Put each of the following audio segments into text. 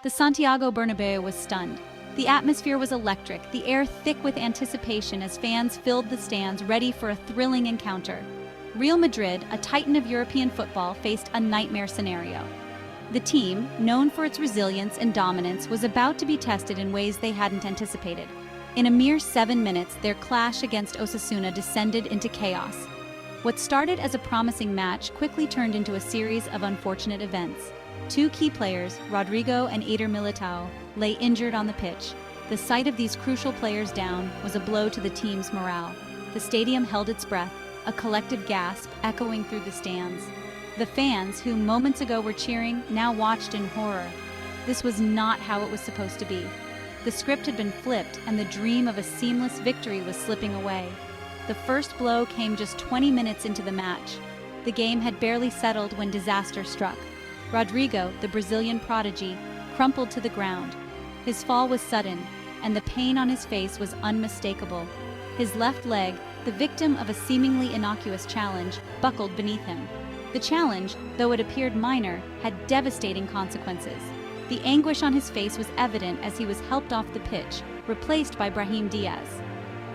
The Santiago Bernabeu was stunned. The atmosphere was electric, the air thick with anticipation as fans filled the stands ready for a thrilling encounter. Real Madrid, a titan of European football, faced a nightmare scenario. The team, known for its resilience and dominance, was about to be tested in ways they hadn't anticipated. In a mere 7 minutes, their clash against Osasuna descended into chaos. What started as a promising match quickly turned into a series of unfortunate events. Two key players, Rodrygo and Eder Militao, lay injured on the pitch. The sight of these crucial players down was a blow to the team's morale. The stadium held its breath, a collective gasp echoing through the stands. The fans, who moments ago were cheering, now watched in horror. This was not how it was supposed to be. The script had been flipped, and the dream of a seamless victory was slipping away. The first blow came just 20 minutes into the match. The game had barely settled when disaster struck. Rodrygo, the Brazilian prodigy, crumpled to the ground. His fall was sudden, and the pain on his face was unmistakable. His left leg, the victim of a seemingly innocuous challenge, buckled beneath him. The challenge, though it appeared minor, had devastating consequences. The anguish on his face was evident as he was helped off the pitch, replaced by Brahim Diaz.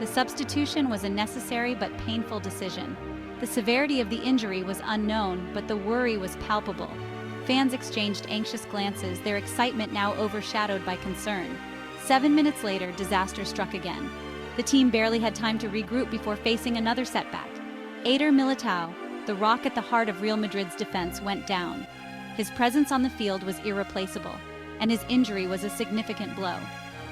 The substitution was a necessary but painful decision. The severity of the injury was unknown, but the worry was palpable. Fans exchanged anxious glances, their excitement now overshadowed by concern. 7 minutes later, disaster struck again. The team barely had time to regroup before facing another setback. Eder Militao, the rock at the heart of Real Madrid's defense, went down. His presence on the field was irreplaceable, and his injury was a significant blow.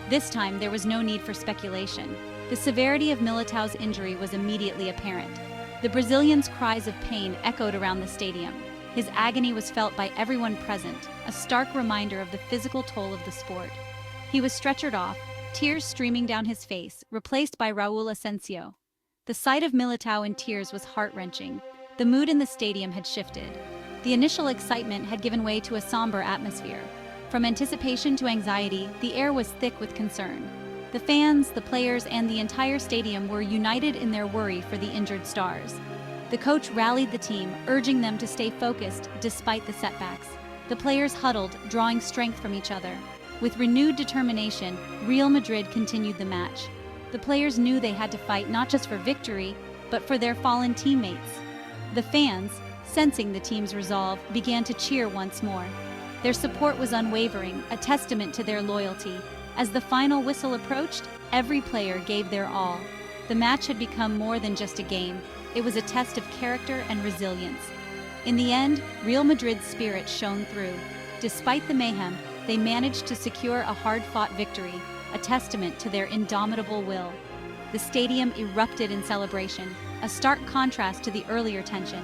This time, there was no need for speculation. The severity of Militao's injury was immediately apparent. The Brazilian's cries of pain echoed around the stadium. His agony was felt by everyone present, a stark reminder of the physical toll of the sport. He was stretchered off, tears streaming down his face, replaced by Raul Asensio. The sight of Militao in tears was heart-wrenching. The mood in the stadium had shifted. The initial excitement had given way to a somber atmosphere. From anticipation to anxiety, the air was thick with concern. The fans, the players, and the entire stadium were united in their worry for the injured stars. The coach rallied the team, urging them to stay focused despite the setbacks. The players huddled, drawing strength from each other. With renewed determination, Real Madrid continued the match. The players knew they had to fight not just for victory, but for their fallen teammates. The fans, sensing the team's resolve, began to cheer once more. Their support was unwavering, a testament to their loyalty. As the final whistle approached, every player gave their all. The match had become more than just a game. It was a test of character and resilience. In the end, Real Madrid's spirit shone through. Despite the mayhem, they managed to secure a hard-fought victory, a testament to their indomitable will. The stadium erupted in celebration, a stark contrast to the earlier tension.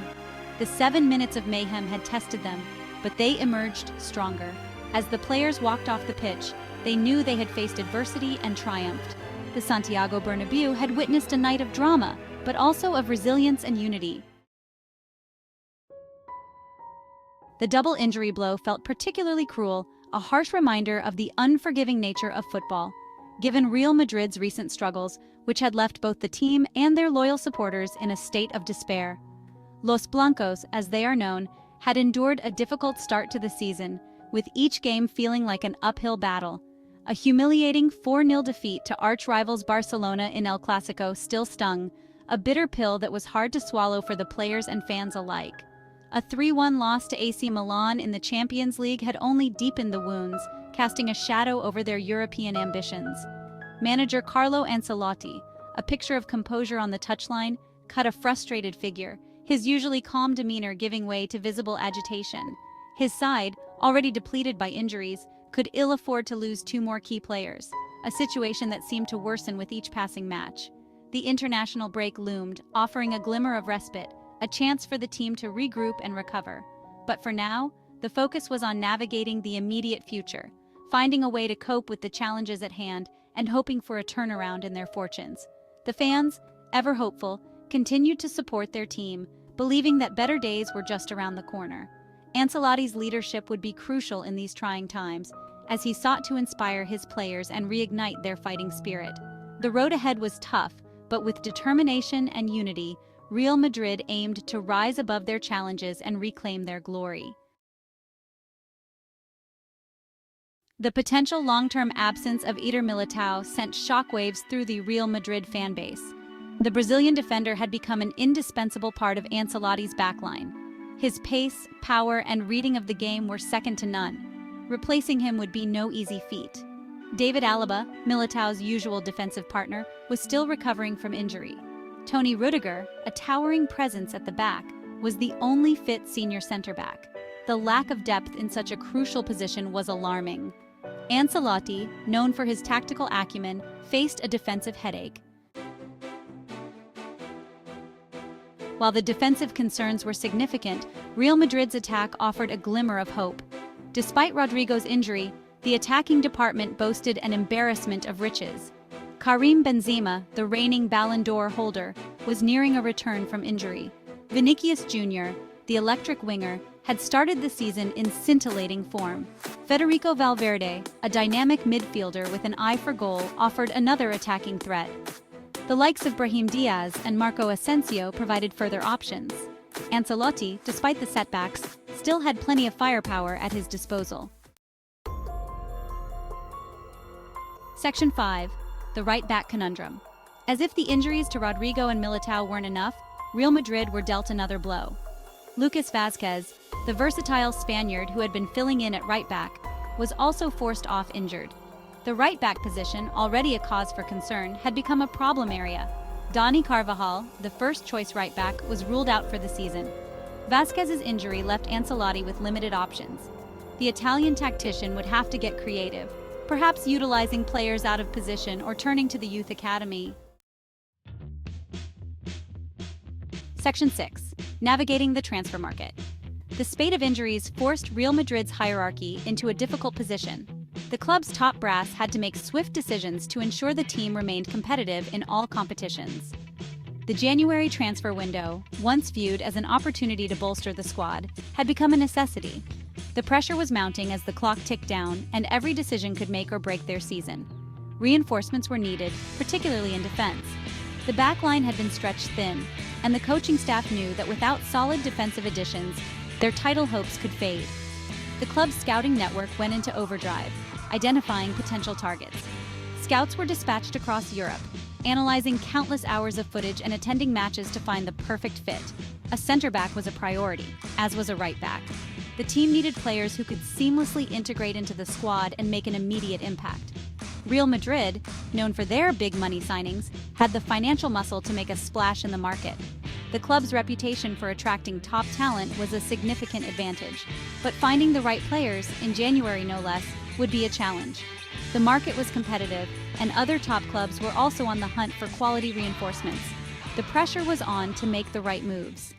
The 7 minutes of mayhem had tested them, but they emerged stronger. As the players walked off the pitch, they knew they had faced adversity and triumphed. The Santiago Bernabeu had witnessed a night of drama, but also of resilience and unity. The double injury blow felt particularly cruel, a harsh reminder of the unforgiving nature of football. Given Real Madrid's recent struggles, which had left both the team and their loyal supporters in a state of despair. Los Blancos, as they are known, had endured a difficult start to the season, with each game feeling like an uphill battle. A humiliating 4-0 defeat to arch-rivals Barcelona in El Clasico still stung, a bitter pill that was hard to swallow for the players and fans alike. A 3-1 loss to AC Milan in the Champions League had only deepened the wounds, casting a shadow over their European ambitions. Manager Carlo Ancelotti, a picture of composure on the touchline, cut a frustrated figure, his usually calm demeanor giving way to visible agitation. His side, already depleted by injuries, could ill afford to lose 2 more key players, a situation that seemed to worsen with each passing match. The international break loomed, offering a glimmer of respite, a chance for the team to regroup and recover. But for now, the focus was on navigating the immediate future, finding a way to cope with the challenges at hand and hoping for a turnaround in their fortunes. The fans, ever hopeful, continued to support their team, believing that better days were just around the corner. Ancelotti's leadership would be crucial in these trying times, as he sought to inspire his players and reignite their fighting spirit. The road ahead was tough, but with determination and unity, Real Madrid aimed to rise above their challenges and reclaim their glory. The potential long-term absence of Eder Militao sent shockwaves through the Real Madrid fan base. The Brazilian defender had become an indispensable part of Ancelotti's backline. His pace, power, and reading of the game were second to none. Replacing him would be no easy feat. David Alaba, Militao's usual defensive partner, was still recovering from injury. Tony Rudiger, a towering presence at the back, was the only fit senior center-back. The lack of depth in such a crucial position was alarming. Ancelotti, known for his tactical acumen, faced a defensive headache. While the defensive concerns were significant, Real Madrid's attack offered a glimmer of hope. Despite Rodrygo's injury, the attacking department boasted an embarrassment of riches. Karim Benzema, the reigning Ballon d'Or holder, was nearing a return from injury. Vinicius Jr., the electric winger, had started the season in scintillating form. Federico Valverde, a dynamic midfielder with an eye for goal, offered another attacking threat. The likes of Brahim Diaz and Marco Asensio provided further options. Ancelotti, despite the setbacks, still had plenty of firepower at his disposal. Section 5. The Right-Back Conundrum. As if the injuries to Rodrygo and Militao weren't enough, Real Madrid were dealt another blow. Lucas Vázquez, the versatile Spaniard who had been filling in at right-back, was also forced off injured. The right-back position, already a cause for concern, had become a problem area. Dani Carvajal, the first-choice right-back, was ruled out for the season. Vázquez's injury left Ancelotti with limited options. The Italian tactician would have to get creative, perhaps utilizing players out of position or turning to the youth academy. Section 6. Navigating the transfer market. The spate of injuries forced Real Madrid's hierarchy into a difficult position. The club's top brass had to make swift decisions to ensure the team remained competitive in all competitions. The January transfer window, once viewed as an opportunity to bolster the squad, had become a necessity. The pressure was mounting as the clock ticked down, and every decision could make or break their season. Reinforcements were needed, particularly in defense. The back line had been stretched thin, and the coaching staff knew that without solid defensive additions, their title hopes could fade. The club's scouting network went into overdrive, identifying potential targets. Scouts were dispatched across Europe, analyzing countless hours of footage and attending matches to find the perfect fit. A center-back was a priority, as was a right-back. The team needed players who could seamlessly integrate into the squad and make an immediate impact. Real Madrid, known for their big-money signings, had the financial muscle to make a splash in the market. The club's reputation for attracting top talent was a significant advantage, but finding the right players, in January no less, would be a challenge. The market was competitive, and other top clubs were also on the hunt for quality reinforcements. The pressure was on to make the right moves.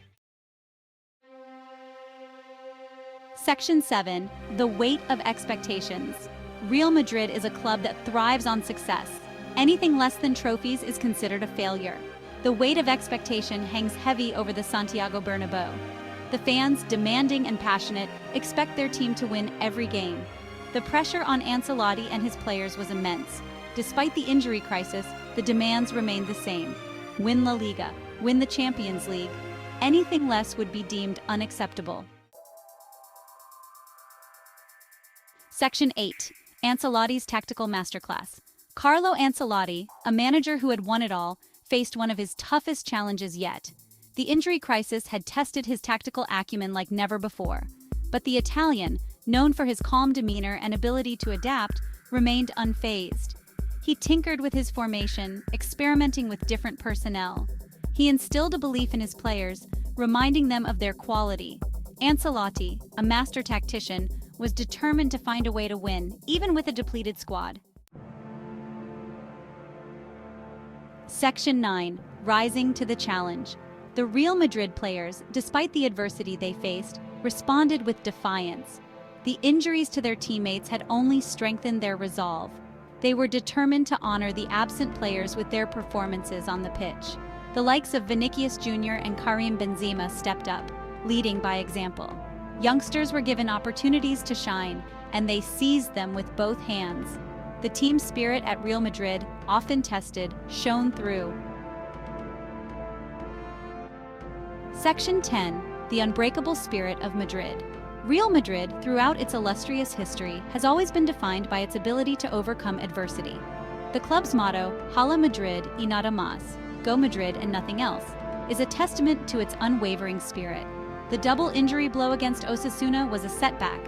Section 7. The weight of expectations. Real Madrid is a club that thrives on success. Anything less than trophies is considered a failure. The weight of expectation hangs heavy over the Santiago Bernabéu. The fans, demanding and passionate, expect their team to win every game. The pressure on Ancelotti and his players was immense. Despite the injury crisis, the demands remained the same. Win La Liga, win the Champions League. Anything less would be deemed unacceptable. Section 8. Ancelotti's Tactical Masterclass. Carlo Ancelotti, a manager who had won it all, faced one of his toughest challenges yet. The injury crisis had tested his tactical acumen like never before. But the Italian, known for his calm demeanor and ability to adapt, remained unfazed. He tinkered with his formation, experimenting with different personnel. He instilled a belief in his players, reminding them of their quality. Ancelotti, a master tactician, was determined to find a way to win, even with a depleted squad. Section 9. Rising to the challenge. The Real Madrid players, despite the adversity they faced, responded with defiance. The injuries to their teammates had only strengthened their resolve. They were determined to honor the absent players with their performances on the pitch. The likes of Vinicius Jr. and Karim Benzema stepped up, leading by example. Youngsters were given opportunities to shine, and they seized them with both hands. The team spirit at Real Madrid, often tested, shone through. Section 10. The Unbreakable Spirit of Madrid. Real Madrid, throughout its illustrious history, has always been defined by its ability to overcome adversity. The club's motto, Hala Madrid y nada más, Go Madrid and nothing else, is a testament to its unwavering spirit. The double injury blow against Osasuna was a setback,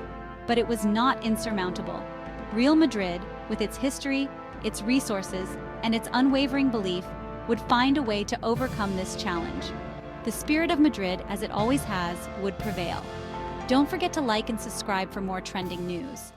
but it was not insurmountable. Real Madrid, with its history, its resources, and its unwavering belief, would find a way to overcome this challenge. The spirit of Madrid, as it always has, would prevail. Don't forget to like and subscribe for more trending news.